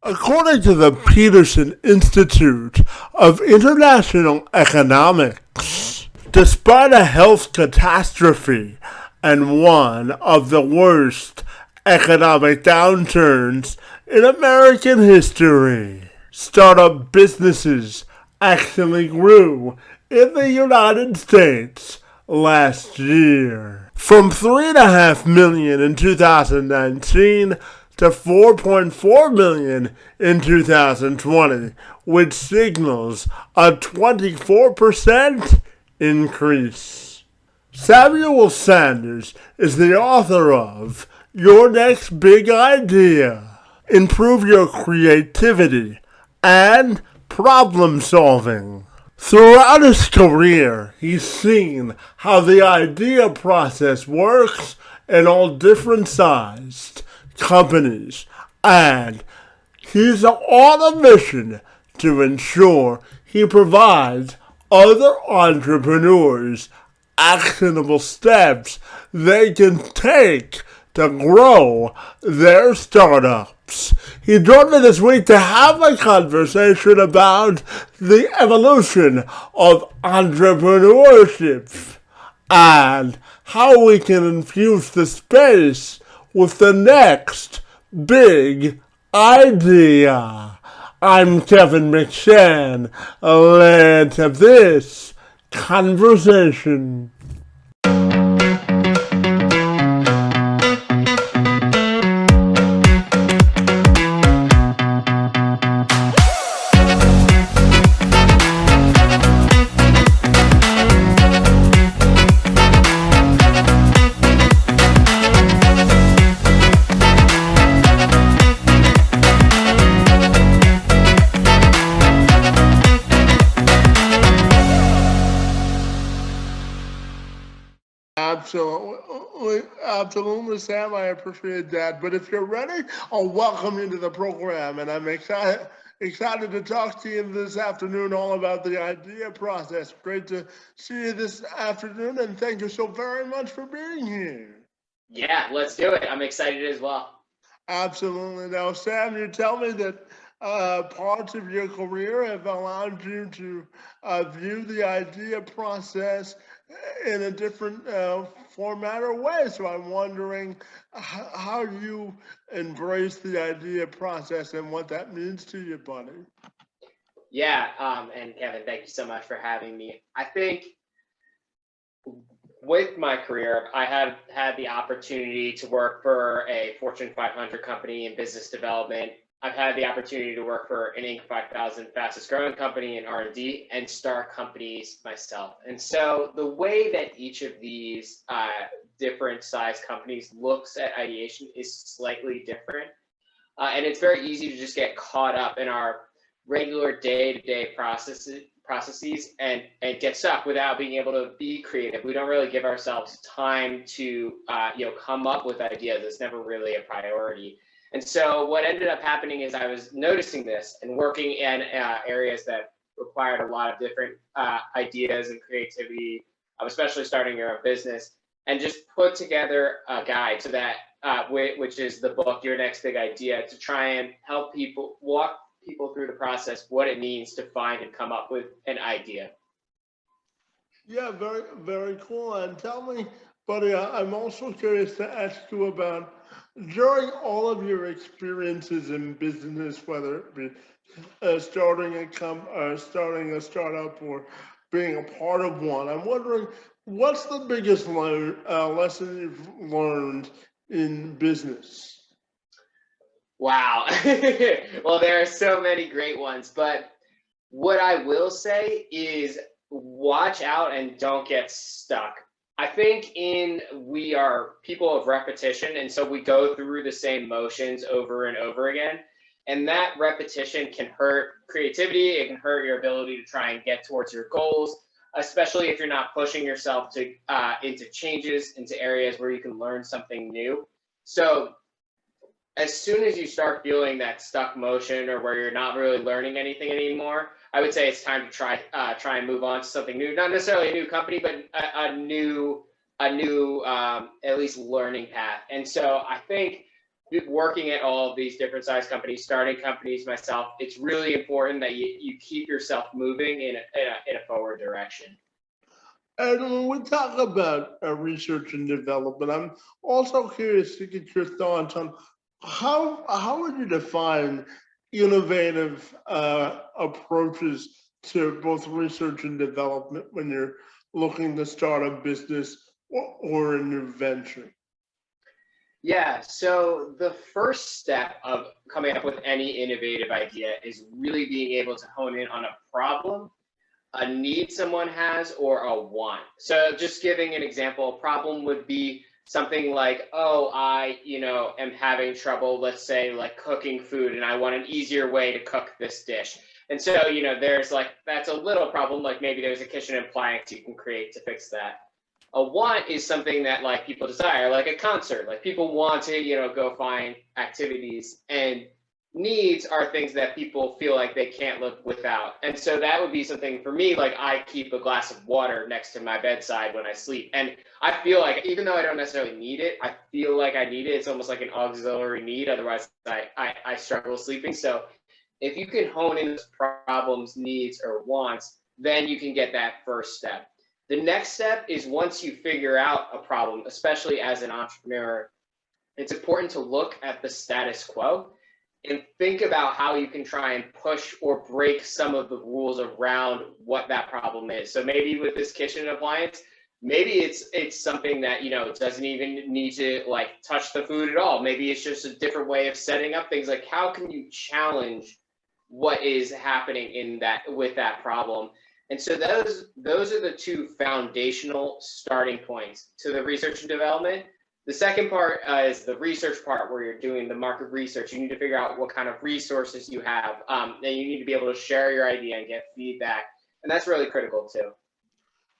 According to the Peterson Institute of International Economics, despite a health catastrophe and one of the worst economic downturns in American history, startup businesses actually grew in the United States last year. From 3.5 million in 2019 to 4.4 million in 2020, which signals a 24% increase. Samuel Sanders is the author of Your Next Big Idea. Improve your creativity and problem solving. Throughout his career, he's seen how the idea process works in all different sized companies, and he's on a mission to ensure he provides other entrepreneurs actionable steps they can take to grow their startups. He joined me this week to have a conversation about the evolution of entrepreneurship and how we can infuse the space with the next big idea. I'm Kevin McShann. Let's have this conversation. Absolutely, Sam. I appreciate that. But if you're ready, I'll welcome you to the program, and I'm excited to talk to you this afternoon all about the idea process. Great to see you this afternoon, and thank you so very much for being here. Yeah, let's do it. I'm excited as well. Absolutely. Now, Sam, you tell me that parts of your career have allowed you to view the idea process in a different format or way. So I'm wondering how you embrace the idea process and what that means to you, buddy. Yeah, and Kevin, thank you so much for having me. I think with my career, I have had the opportunity to work for a Fortune 500 company in business development. I've had the opportunity to work for an Inc. 5000 fastest growing company in R&D and start companies myself. And so the way that each of these different size companies looks at ideation is slightly different. And it's very easy to just get caught up in our regular day-to-day processes and get stuck without being able to be creative. We don't really give ourselves time to come up with ideas. It's never really a priority. And so what ended up happening is I was noticing this and working in areas that required a lot of different ideas and creativity, especially starting your own business, and just put together a guide so that, which is the book, Your Next Big Idea, to try and help people, walk people through the process, what it means to find and come up with an idea. Yeah, very, very cool. And tell me, buddy, I'm also curious to ask you about during all of your experiences in business, whether it be starting a startup or being a part of one, I'm wondering what's the biggest lesson you've learned in business? Wow. Well, there are so many great ones, but what I will say is watch out and don't get stuck. I think we are people of repetition, and so we go through the same motions over and over again. And that repetition can hurt creativity. It can hurt your ability to try and get towards your goals, especially if you're not pushing yourself to into changes, into areas where you can learn something new. So as soon as you start feeling that stuck motion or where you're not really learning anything anymore, I would say it's time to try and move on to something new. Not necessarily a new company, but a new at least learning path. And so I think working at all of these different size companies, starting companies myself, it's really important that you keep yourself moving in a forward direction. And when we talk about research and development, I'm also curious to get your thoughts on how would you define innovative approaches to both research and development when you're looking to start a business or a new venture? Yeah, so the first step of coming up with any innovative idea is really being able to hone in on a problem, a need someone has, or a want. So just giving an example, a problem would be something like, oh, I, am having trouble, let's say, like cooking food, and I want an easier way to cook this dish. And so, there's like, that's a little problem, like maybe there's a kitchen appliance you can create to fix that. A want is something that like people desire, like a concert, like people want to, go find activities, and needs are things that people feel like they can't live without. And so that would be something for me, like I keep a glass of water next to my bedside when I sleep. And I feel like, even though I don't necessarily need it, I feel like I need it. It's almost like an auxiliary need. Otherwise, I struggle sleeping. So if you can hone in those problems, needs, or wants, then you can get that first step. The next step is once you figure out a problem, especially as an entrepreneur, it's important to look at the status quo and think about how you can try and push or break some of the rules around what that problem is. So maybe with this kitchen appliance, maybe it's something that, doesn't even need to like touch the food at all. Maybe it's just a different way of setting up things. Like how can you challenge what is happening in that with that problem? And so those are the two foundational starting points to the research and development. The second part is the research part, where you're doing the market research. You need to figure out what kind of resources you have. And you need to be able to share your idea and get feedback. And that's really critical too.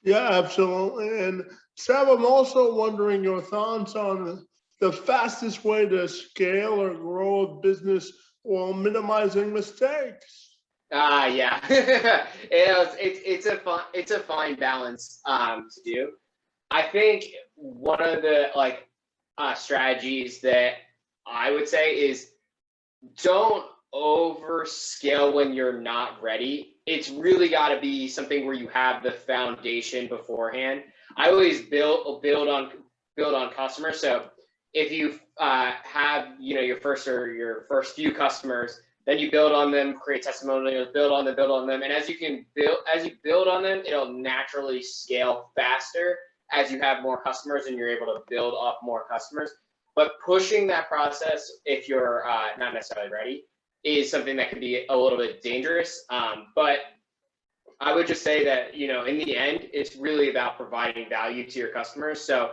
Yeah, absolutely. And Sam, I'm also wondering your thoughts on the fastest way to scale or grow a business while minimizing mistakes. Yeah, it's a fine balance to do. I think one of the strategies that I would say is don't overscale when you're not ready. It's really got to be something where you have the foundation beforehand. I always build on customers. So if you have your first few customers, then you build on them, create testimonials, build on them, and as you build on them, it'll naturally scale faster as you have more customers and you're able to build up more customers. But pushing that process, if you're not necessarily ready, is something that can be a little bit dangerous. But I would just say that in the end, it's really about providing value to your customers. So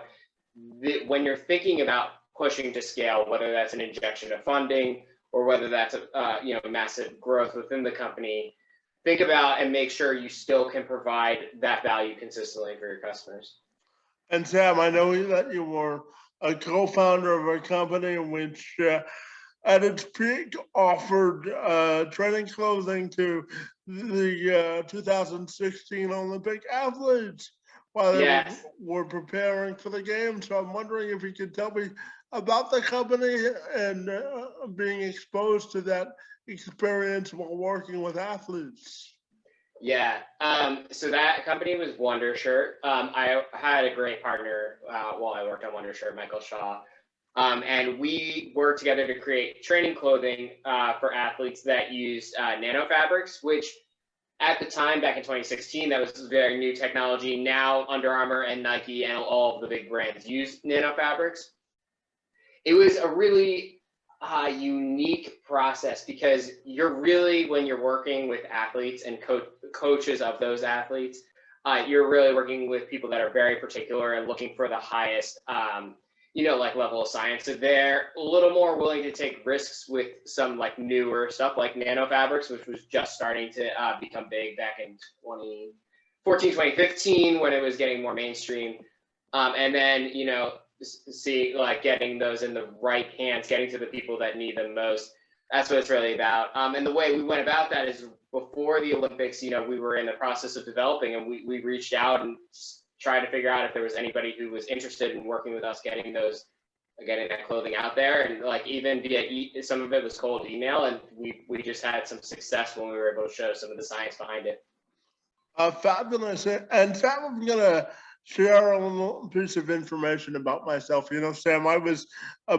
when you're thinking about pushing to scale, whether that's an injection of funding or whether that's a massive growth within the company, think about and make sure you still can provide that value consistently for your customers. And Sam, I know that you were a co-founder of a company which at its peak offered training clothing to the 2016 Olympic athletes while they were preparing for the game. So I'm wondering if you could tell me about the company and being exposed to that experience while working with athletes. Yeah, so that company was Wondershirt. I had a great partner while I worked on Wondershirt, Michael Shaw. And we worked together to create training clothing for athletes that used nano fabrics, which at the time, back in 2016, that was very new technology. Now Under Armour and Nike and all of the big brands use nano fabrics. It was a really unique process because when you're working with athletes and coaches of those athletes, you're really working with people that are very particular and looking for the highest, level of science. So they're a little more willing to take risks with some newer stuff like nano fabrics, which was just starting to become big back in 2014, 2015 when it was getting more mainstream. And then, getting those in the right hands, getting to the people that need them most. That's what it's really about. And the way we went about that is before the Olympics, we were in the process of developing, and we reached out and tried to figure out if there was anybody who was interested in working with us, getting those getting that clothing out there, and like even via some of it was cold email, and we just had some success when we were able to show some of the science behind it. Fabulous. And Sam, I'm gonna share a little piece of information about myself. You know, Sam, I was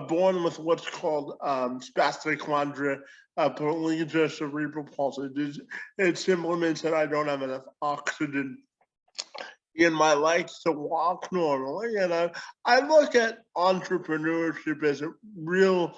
born with what's called spastic quadriplegia, cerebral palsy. It simply means that I don't have enough oxygen in my legs to walk normally. And I look at entrepreneurship as a real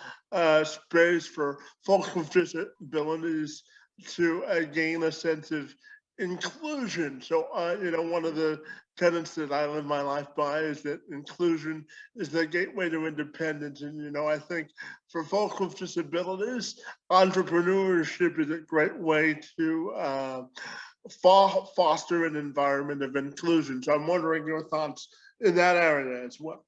space for folks with disabilities to gain a sense of inclusion. So, you know, one of the tenets that I live my life by is that inclusion is the gateway to independence. And, you know, I think for folks with disabilities, entrepreneurship is a great way to foster an environment of inclusion. So I'm wondering your thoughts in that area as well.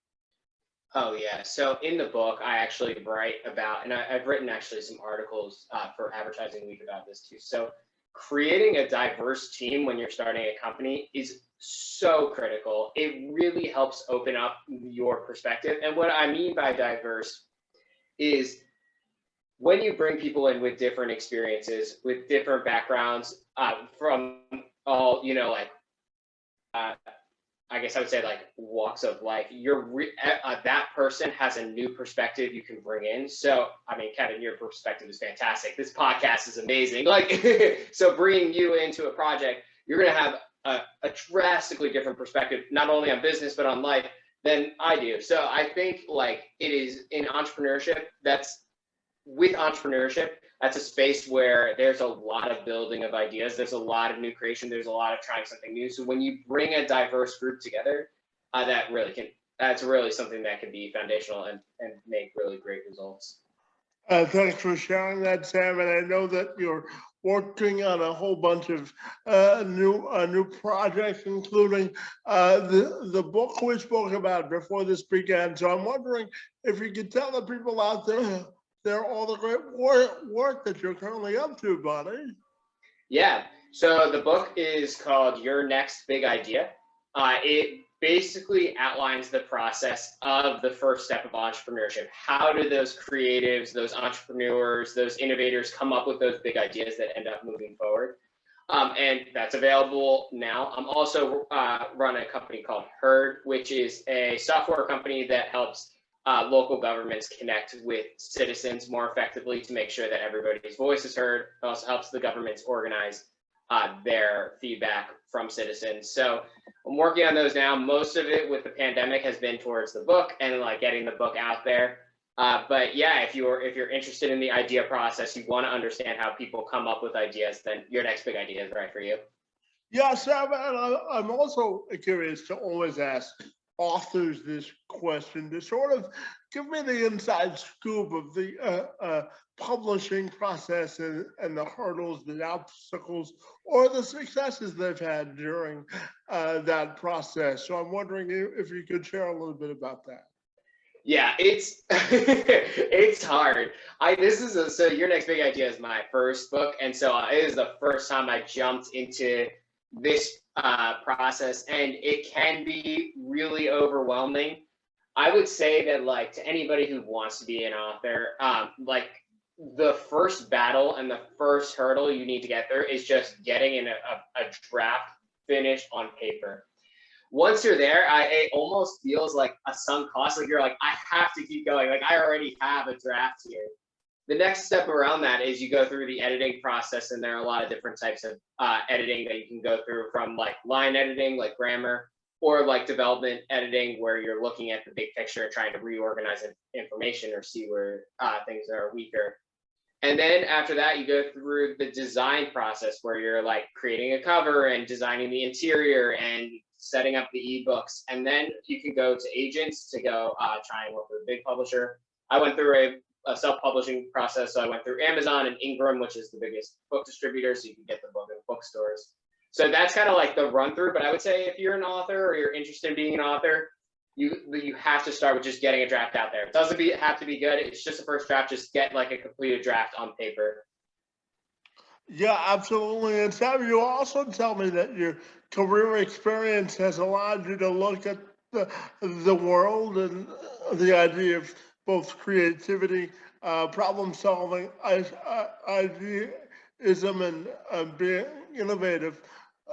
Oh yeah. So in the book, I actually write about, and I've written actually some articles for Advertising Week about this too. So creating a diverse team when you're starting a company is so critical. It really helps open up your perspective. And what I mean by diverse is when you bring people in with different experiences, with different backgrounds, from all, you know, like, I guess I would say like walks of life, that person has a new perspective you can bring in. So, I mean, Kevin, your perspective is fantastic. This podcast is amazing. Like, so bringing you into a project, you're going to have a drastically different perspective, not only on business, but on life than I do. So I think like it is in entrepreneurship, that's a space where there's a lot of building of ideas. There's a lot of new creation. There's a lot of trying something new. So when you bring a diverse group together, that's really something that can be foundational and make really great results. Thanks for sharing that, Sam. And I know that you're working on a whole bunch of new projects, including the book we spoke about before this began. So I'm wondering if you could tell the people out there all the great work that you're currently up to, buddy. Yeah. So the book is called Your Next Big Idea. It basically outlines the process of the first step of entrepreneurship. How do those creatives, those entrepreneurs, those innovators come up with those big ideas that end up moving forward? And that's available now. I'm also run a company called Herd, which is a software company that helps local governments connect with citizens more effectively to make sure that everybody's voice is heard. It also helps the governments organize their feedback from citizens. So I'm working on those now. Most of it with the pandemic has been towards the book and like getting the book out there. But yeah, if you're interested in the idea process, you want to understand how people come up with ideas, then Your Next Big Idea is right for you. Yeah, Sam, and I'm also curious to always ask authors this question to sort of give me the inside scoop of the publishing process and the hurdles, the obstacles, or the successes they've had during that process. So I'm wondering if you could share a little bit about that. Yeah, it's it's hard. So Your Next Big Idea is my first book, and so it is the first time I jumped into this process, and it can be really overwhelming. I would say that like to anybody who wants to be an author, like the first battle and the first hurdle you need to get through is just getting in a draft finished on paper. Once you're there, it almost feels like a sunk cost. Like you're like, I have to keep going. Like I already have a draft here. The next step around that is you go through the editing process, and there are a lot of different types of editing that you can go through, from like line editing, like grammar, or like development editing, where you're looking at the big picture, trying to reorganize information or see where things are weaker. And then after that, you go through the design process, where you're like creating a cover and designing the interior and setting up the ebooks. And then you can go to agents to go try and work with a big publisher. I went through a self-publishing process. So I went through Amazon and Ingram, which is the biggest book distributor, so you can get the book in bookstores. So that's kind of like the run through. But I would say if you're an author or you're interested in being an author, you have to start with just getting a draft out there. It doesn't have to be good. It's just a first draft. Just get like a completed draft on paper. Yeah, absolutely. And Sam, you also tell me that your career experience has allowed you to look at the world and the idea of both creativity, problem solving, idealism, and being innovative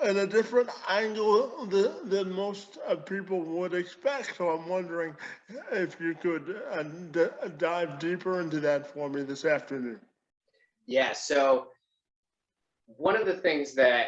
in a different angle than most people would expect. So I'm wondering if you could dive deeper into that for me this afternoon. Yeah. So one of the things that,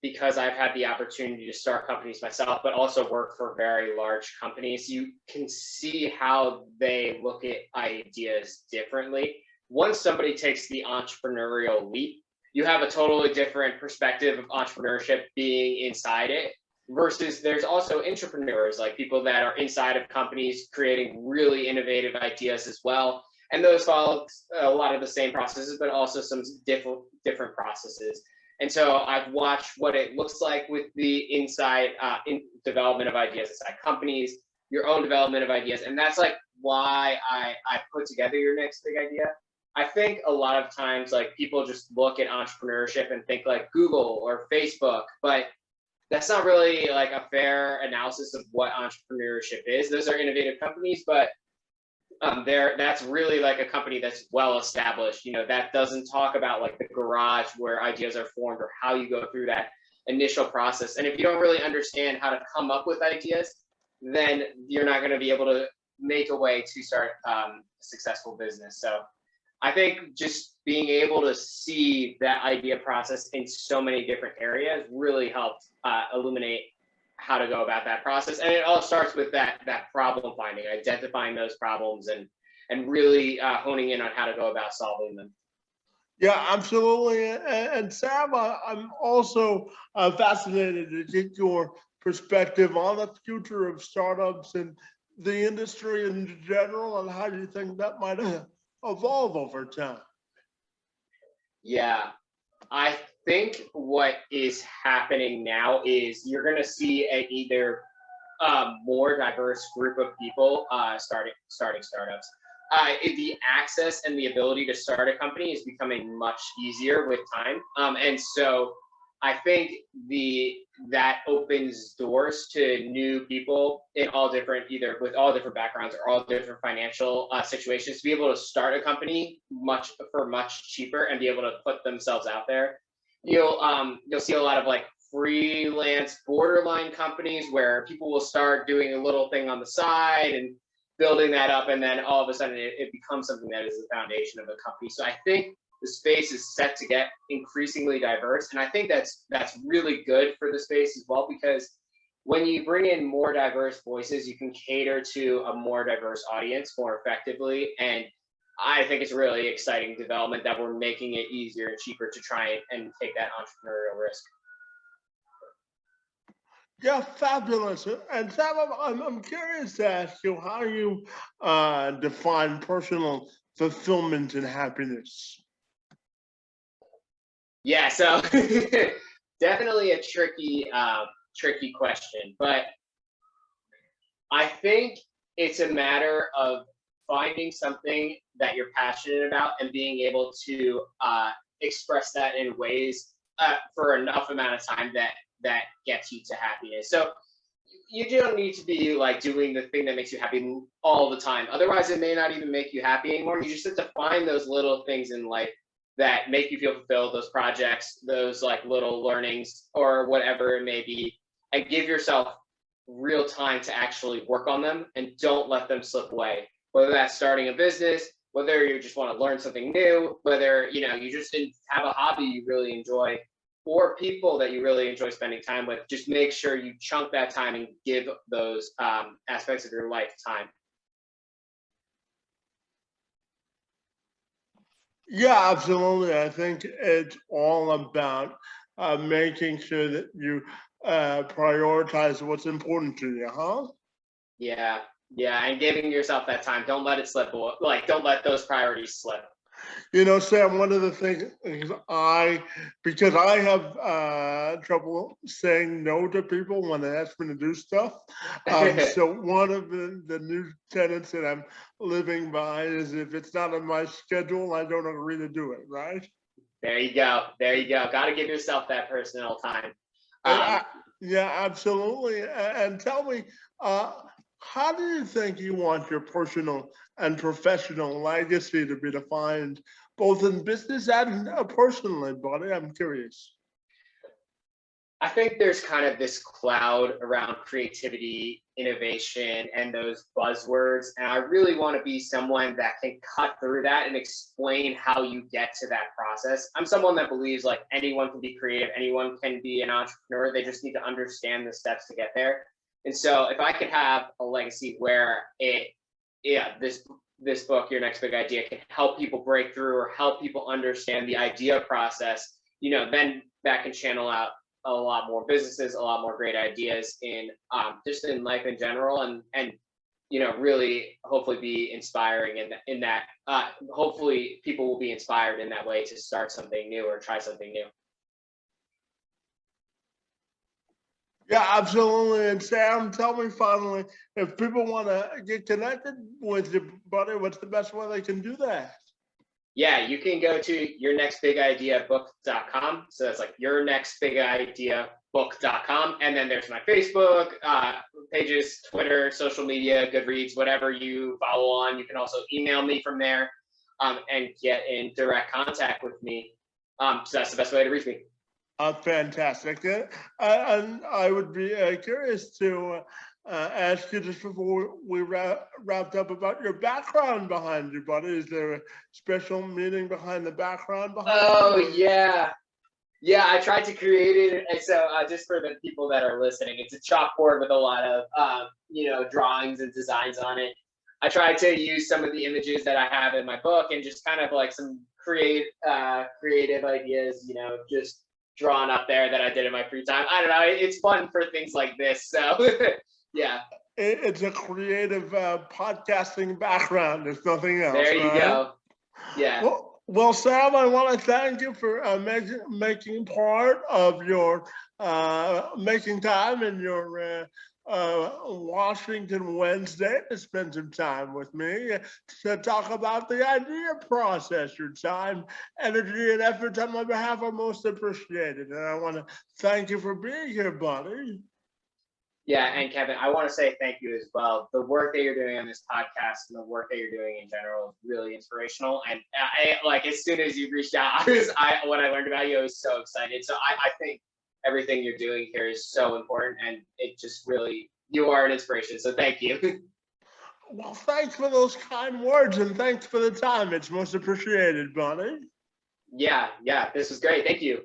because I've had the opportunity to start companies myself, but also work for very large companies, you can see how they look at ideas differently. Once somebody takes the entrepreneurial leap, you have a totally different perspective of entrepreneurship being inside it. Versus there's also entrepreneurs, like people that are inside of companies creating really innovative ideas as well, and those follow a lot of the same processes, but also some different processes. And so I've watched what it looks like with the inside in development of ideas inside companies, your own development of ideas, and that's like why I put together your next big idea. I think a lot of times like people just look at entrepreneurship and think like Google or Facebook, but that's not really like a fair analysis of what entrepreneurship is. Those are innovative companies, but that's really like a company that's well established. That doesn't talk about like the garage where ideas are formed or how you go through that initial process. And if you don't really understand how to come up with ideas, then you're not going to be able to make a way to start a successful business. So I think just being able to see that idea process in so many different areas really helped illuminate how to go about that process. And it all starts with that problem finding, identifying those problems, and really honing in on how to go about solving them. Yeah, absolutely. And Sam, I'm also fascinated to get your perspective on the future of startups and the industry in general, and how you think that might evolve over time. Yeah, I think what is happening now is you're going to see either more diverse group of people starting startups. The access and the ability to start a company is becoming much easier with time, and so I think that opens doors to new people in all different, either with all different backgrounds or all different financial situations, to be able to start a company much cheaper and be able to put themselves out there. You'll see a lot of like freelance borderline companies where people will start doing a little thing on the side and building that up, and then all of a sudden it becomes something that is the foundation of a company. So I think the space is set to get increasingly diverse, and I think that's really good for the space as well, because when you bring in more diverse voices, you can cater to a more diverse audience more effectively. And I think it's a really exciting development that we're making it easier and cheaper to try and take that entrepreneurial risk. Yeah, fabulous. And Sam, I'm curious to ask you how you define personal fulfillment and happiness. Yeah, so definitely a tricky question, but I think it's a matter of finding something that you're passionate about and being able to express that in ways for enough amount of time that gets you to happiness. So you don't need to be like doing the thing that makes you happy all the time. Otherwise, it may not even make you happy anymore. You just have to find those little things in life that make you feel fulfilled, those projects, those like little learnings or whatever it may be, and give yourself real time to actually work on them and don't let them slip away. Whether that's starting a business, whether you just want to learn something new, whether you just didn't have a hobby you really enjoy, or people that you really enjoy spending time with, just make sure you chunk that time and give those aspects of your life time. Yeah, absolutely. I think it's all about making sure that you prioritize what's important to you, huh? Yeah, and giving yourself that time. Don't let it slip away. Like, don't let those priorities slip. Sam, one of the things because I have trouble saying no to people when they ask me to do stuff. So one of the new tenets that I'm living by is if it's not on my schedule, I don't agree to do it, right? There you go. Got to give yourself that personal time. Yeah, absolutely. And tell me, How do you think you want your personal and professional legacy to be defined, both in business and personally, buddy? I'm curious. I think there's kind of this cloud around creativity, innovation, and those buzzwords. And I really want to be someone that can cut through that and explain how you get to that process. I'm someone that believes like anyone can be creative, anyone can be an entrepreneur. They just need to understand the steps to get there. And so if I could have a legacy where this book, Your Next Big Idea, can help people break through or help people understand the idea process, then that can channel out a lot more businesses, a lot more great ideas in just in life in general, and really hopefully be inspiring in that. Hopefully, people will be inspired in that way to start something new or try something new. Yeah, absolutely. And Sam, tell me finally, if people want to get connected with you, buddy, what's the best way they can do that? Yeah, you can go to yournextbigideabook.com. So that's like yournextbigideabook.com. And then there's my Facebook pages, Twitter, social media, Goodreads, whatever you follow on. You can also email me from there and get in direct contact with me. So that's the best way to reach me. Fantastic. And I would be curious to ask you just before we wrapped up about your background behind you, buddy. Is there a special meaning behind the background behind you? Yeah. Yeah, I tried to create it. And so just for the people that are listening, it's a chalkboard with a lot of, drawings and designs on it. I tried to use some of the images that I have in my book and just kind of like some creative ideas, just drawn up there that I did in my free time. I don't know. It's fun for things like this. So yeah. It's a creative podcasting background. There's nothing else. There you go. Yeah. Well, Sam, I want to thank you for making part of your making time in your Washington Wednesday to spend some time with me to talk about the idea process. Your time, energy, and efforts on my behalf are most appreciated. And I want to thank you for being here, buddy. Yeah, and Kevin, I want to say thank you as well. The work that you're doing on this podcast and the work that you're doing in general is really inspirational. And like as soon as you reached out, when I learned about you, I was so excited. So I think everything you're doing here is so important, and it just really, you are an inspiration. So thank you. Well, thanks for those kind words, and thanks for the time. It's most appreciated, buddy. Yeah, this was great. Thank you.